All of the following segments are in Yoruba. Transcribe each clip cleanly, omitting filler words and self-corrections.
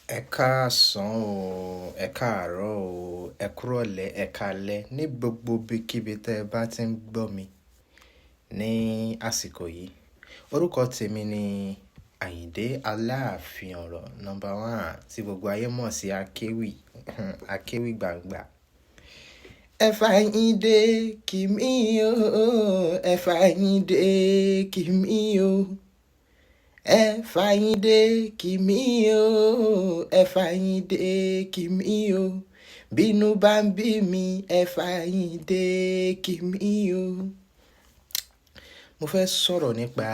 Ẹ káàsán o, ẹ káàárọ̀ o, ẹ kúrọ̀lẹ́, ẹ káalẹ́ ní gbogbo ibikíbi tẹ́ ẹ bá ti ń gbọ́ mi ní àsìkò yìí. Orúkọ tèmi ni Àyìndé Aláàfin ọ̀rọ̀ nọ́mbà 1 tí gbogbo ayé mọ̀ sí Akéwì, Akéwì gbàngbà. Ẹ fàyìndé kì mí o, ẹ fàyìndé kì mí o. Ẹ fàyìndé kì mí o, ẹ fàyìndé kì mí o. Bínú bá ń bí mi, ẹ fàyìndé kì mí o. Mo fẹ́ sọ̀rọ̀ nípa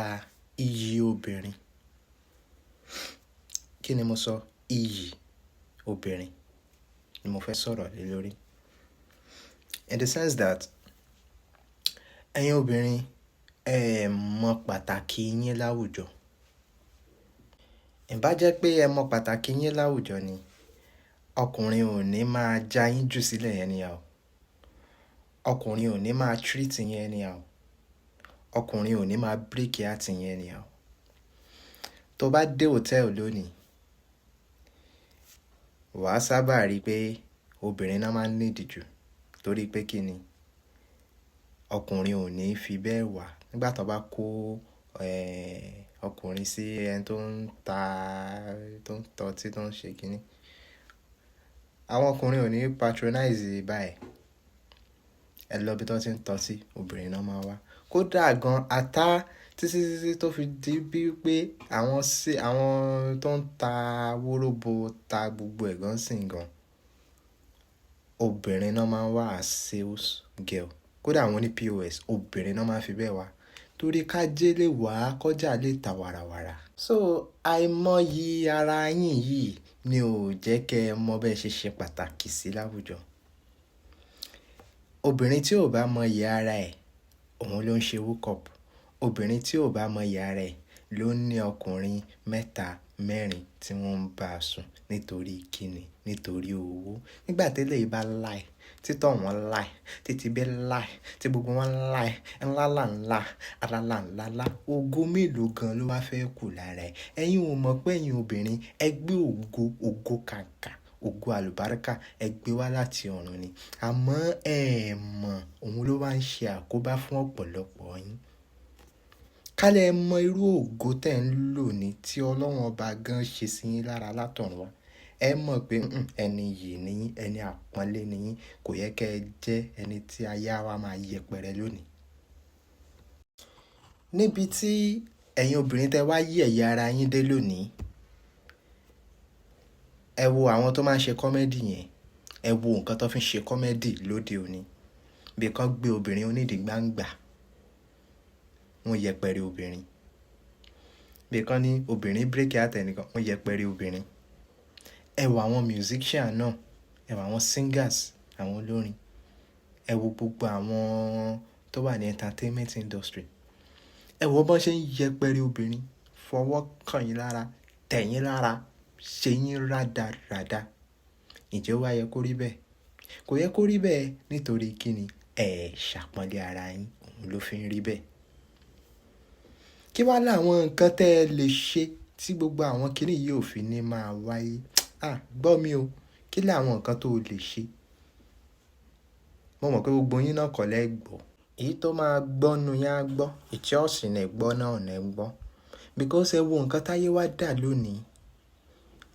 iyì obìnrin. Kí ni mo sọ? Iyì obìnrin ni mo fẹ́ sọ̀rọ̀ lé lórí. In the sense that ẹ̀yin obìnrin ẹ mọ pàtàkì yín láwùjọ. Ìbá jẹ́ pé ẹ mọ pàtàkì yín láwùjọ ni, ọkùnrin ò ní máa já yín jù sílẹ̀ anyhow. Ọkùnrin ò ní máa treat yín anyhow. Ọkùnrin ò ní máa break heart yín anyhow. Tó bá dé hòtẹ́ẹ̀lì lónìí, wàá sábà rí pé obìnrin náà máa ń need jù torí pé kí ni? Ọkùnrin ò ní fi bẹ́ẹ̀ wà nígbà tó bá kó ọkùnrin sí ẹni tó ń tọ́tí tó ń ṣe kíní. Àwọn ọkùnrin ò ní patronize báyìí. Ẹ lọ bí tó ti ń tọ́tí, obìnrin náà máa wá. Kódà gan ata títí tó fi di bí pé àwọn tó ń ta wóróbo ta gbogbo ẹ̀gán sìn gan. Obìnrin náà máa ń wá as sales girl. Kódà àwọn ní POS, obìnrin náà máa fi bẹ́ẹ̀ wá. Torí kájé lè wá, kọjá lè ta wàràwàrà. So àìmọyì ara yín yìí ni ò jẹ́ kẹ́ ẹ mọ bẹ́ẹ̀ ṣe pàtàkì sí láwùjọ. Obìnrin tí ò bá mọyì ara ẹ̀, òun ló ń ṣe hookup. Obìnrin tí ò bá mọyì ara ẹ̀ ló ní ọkùnrin 3, 4 tí wọ́n ń bá sùn nítorí kíni? Nítorí owó. Nígbà tí eléyìí bá láì, títọ̀ wọ́n láì, títí bẹ́ láì, tí gbogbo wọn láì, ńlá, alálà, ògo mélòó gan ló wá fẹ́ kù lára ẹ̀? Ẹ̀yin ò mọ̀ pé ẹ̀yin obìnrin ẹ gbé ògo kàkà, ògo àlùbáríkà ẹ gbé wá láti ọ̀run ni. Àmọ́ ẹ mọ̀, òun ló wá ń ṣe àkóbá fún ọ̀pọ̀lọpọ̀ yín. Kálẹ̀ mọ irú ògo tẹ́ ń lò ní tí Ọlọ́run ọba gan ṣe sí yín lára látọ̀run wá. Ẹ mọ̀ pé ẹni yìí ni yín, ẹni àpọ́nlé ni yín, kò yẹ kẹ́ ẹ jẹ́ ẹni tí ayé wa máa yẹpẹrẹ lónìí. Níbi tí ẹ̀yin obìnrin tẹ́ wá yẹ̀yẹ́ ara yín dé lónìí, ẹ wo àwọn tó máa ń ṣe kọ́mẹ́dì yẹn, ẹ wo nǹkan tó fi ń ṣe kọ́mẹ́dì lóde òní. Bí kan gbé obìnrin onídìí gbangba, wọ́n yẹpẹrẹ obìnrin. Bí kan ní obìnrin break heart ẹnìkan, wọ́n yẹpẹrẹ obìnrin. Ẹ wo àwọn musician náà, ẹ wo àwọn singers, àwọn olórin. Ẹ wo gbogbo àwọn tó wà ní entertainment industry. Ẹ wo bọ́n ṣe ń yẹpẹrẹ obìnrin, fọwọ́ kàn yín lára, tẹ̀ yín lára, ṣe yín rádaràda. Ǹjẹ́ ó wá yẹ kó rí bẹ́ẹ̀? Kò yẹ kó rí bẹ́ẹ̀ nítorí kíni? Ẹ ṣàpọ́nlé ara yín, òun ló fi ń rí bẹ́ẹ̀. Kí wá láwọn nǹkan tẹ́ ẹ lè ṣe tí gbogbo àwọn kíní yìí ò fi ní máa wáyé? Gbọ́ mi o, kí láwọn nǹkan tó lè ṣe? Mo mọ̀ pé gbogbo yín náà kọ́ lẹ́ gbọ́. Èyí tó máa gbọ́ nu yín á gbọ́, ìtí ọ̀sìn ẹ̀ gbọ́ náà ẹ̀ gbọ́. Because ẹ wo nǹkan táyé wá dà lónìí.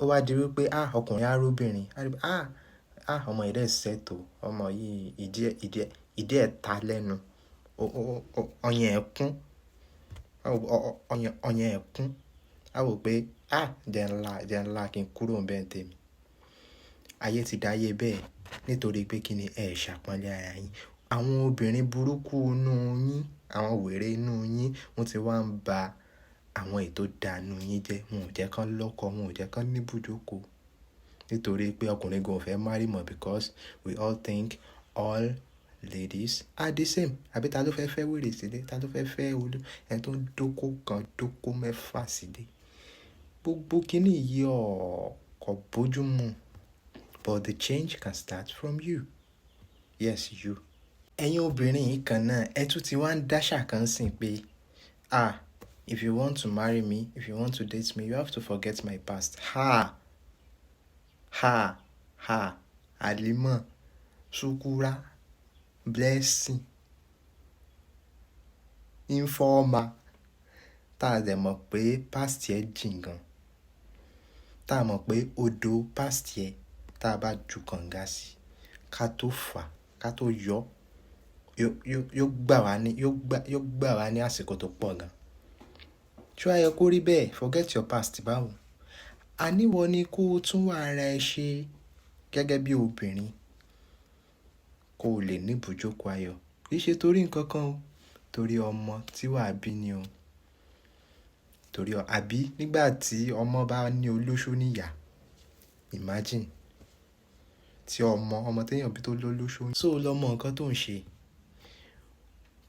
Ó wá di wípé ọkùnrin aróbìnrin, ọmọ yìí dẹ̀ ṣètò, ọmọ yìí ìdí ẹ̀ ta lẹ́nu, ọyàn ẹ̀ kún, ọyàn ẹ̀ kún. A wò pé jẹ́ ńlá kí n kúrò ń bẹ́ẹ̀ tèmi. Ayé ti dáyé bẹ́ẹ̀ nítorí pé kí ni? Ẹ ṣàpọ́nlé ara yín. Àwọn obìnrin burúkú inú yín, àwọn wèrè inú yín, wọ́n ti wá ń ba àwọn ètò dànù yín jẹ́. Wọn ò jẹ́ kán lọ́kọ, wọn ò jẹ́ kán ní ibùjókòó. Nítorí pé ọkùnrin gan ò fẹ́ marry mọ́ because we all think all ladies are the same. Àbí ta ló fẹ́ fẹ́ wèrè sílé? Ta ló fẹ́ fẹ́ ẹni tó ń dóko kan, dóko 6 sílé? Gbogbo kíní yìí kò bójú mu. But the change can start from you. Yes, you. Ẹ̀yin obìnrin yìí kan náà, ẹ tún ti wá ń dáṣà kan sìn pé if you want to marry me, if you want to date me, you have to forget my past. Àlímọ̀, Ṣúkúrà, Blessing, Informa, tá a dẹ̀ mọ̀ pé past ẹ̀ jìn gan, tá a mọ̀ pé odò past ẹ̀ tá a bá ju kànga sí ká tó fà ká tó yọ yóò gbà wá ní àsìkò tó pọ̀ gan. Ṣé wàá yẹ kó rí bẹ́ẹ̀? Forget your past báwo. Àníwọ ni kó o tún wà ara ẹ ṣe gẹ́gẹ́ bí obìnrin kó o lè ní ibùjókòó ayọ̀. Kì í ṣe torí nǹkan kan o, torí ọmọ tí wàá bí ni o. Torí àbí nígbà tí ọmọ bá ní olóṣó níyà, imagine tí ọmọ téèyàn bí tó lólóṣó. So lọ mọ nǹkan tó ń ṣe.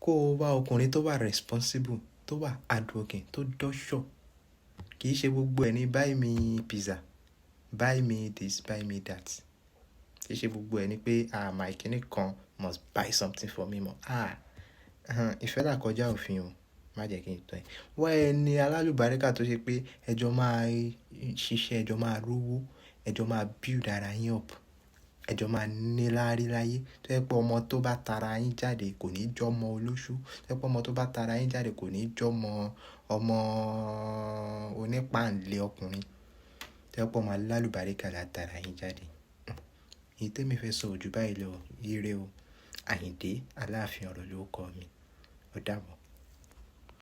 Kó o wá ọkùnrin tó wà responsible, tó wà hardworking, tó dọ́ṣọ̀. Kì í ṣe gbogbo ẹ̀ ní buy me pizza, buy me this, buy me that. Kì í ṣe gbogbo ẹ̀ ní pé my kìíní kan must buy something for me more. Ìfẹ́ là kọjá òfin o, má jẹ́ kí n tọ́ ẹ. Wá ẹni alálùbáríkà tó ṣe pé ẹjọ́ máa ṣiṣẹ́, ẹjọ́ máa rówó, ẹjọ́ máa build ara yín up, ẹjọ́ máa ní láárí láyé. Tó yẹ pé ọmọ tó bá tara yín jáde kò ní jọ́mọ olóṣù. Tó yẹ pé ọmọ tó bá tara yín jáde kò ní jọ́mọ ọmọ onípáǹlé ọkùnrin. Tó yẹ pé ọmọ alálùbáríkà là tara yín jáde. Èyí tèmi fẹ́ sọ ojú báyìí lọ, ire o. Àyìndé Aláàfin ọ̀rọ̀ ló kọ mi. Ó dàbọ̀.